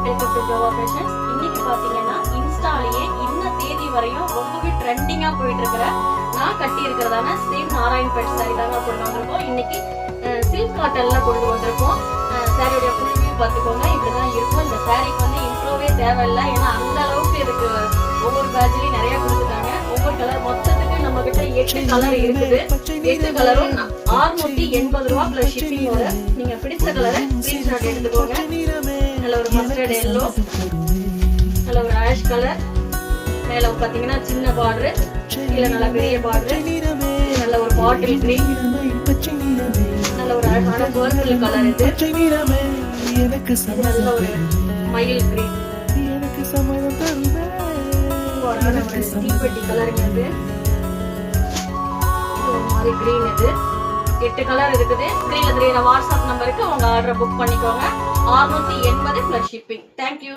Welcome to ஜோவா fashions. இன்னைக்கு பாத்தீங்கன்னா இன்ஸ்டாலேயே இன்ன தேதி வரையும் ரொம்பவே ட்ரெண்டிங்கா போயிட்டு இருக்கிற நான் கட்டி இருக்கிறதான சேம் நாராயண்பேட் சாரி தாங்க கொண்டு வந்திருக்கோம். இன்னைக்கு சில்க் காட்டன்ல கொண்டு வந்திருக்கோம். சாரியோட ஃபுல் வியூ பார்த்துக்கோங்க. இப்படிதான் இருக்கும். இந்த சாரிக்கு வந்து இன்ட்ரோவே தேவையில்லை, ஏன்னா அந்த அளவுக்கு இதுக்கு ஒவ்வொரு பேட்ச்லயும் நிறைய கொடுத்துருக்காங்க. ஒவ்வொரு கலர் மொத்தத்துக்கு நம்ம கிட்ட 8 கலர் இருக்குது. 8 கலரும் 680 ரூபா பிளஸ் ஷிப்பிங்கோட. நீங்க பிடிச்ச கலரை ஸ்கிரீன்ஷாட் எடுத்துக்கோங்க. நல்ல ஒரு மஸ்டர்ட் எல்லோ, நல்ல ஒரு ஆஷ் கலர், மேல பாத்தீங்கன்னா சின்ன பார்டர், கீழே நல்ல பெரிய பார்டர், நல்ல ஒரு பாட்டில் கிரீன், நல்ல ஒரு அழகான பர்பிள் கலர், இது நல்ல ஒரு மயில் கிரீன், தீப்பெட்டி கலருங்க, இது ஒரு மாதிரி கிரீன். இது 8 கலர் இருக்குது. ஸ்கிரீன்ல தெரியுற வாட்ஸ்அப் நம்பருக்கு உங்க ஆர்டரை புக் பண்ணிக்கோங்க. 680 பிளஸ் ஷிப்பிங். தேங்க்யூ.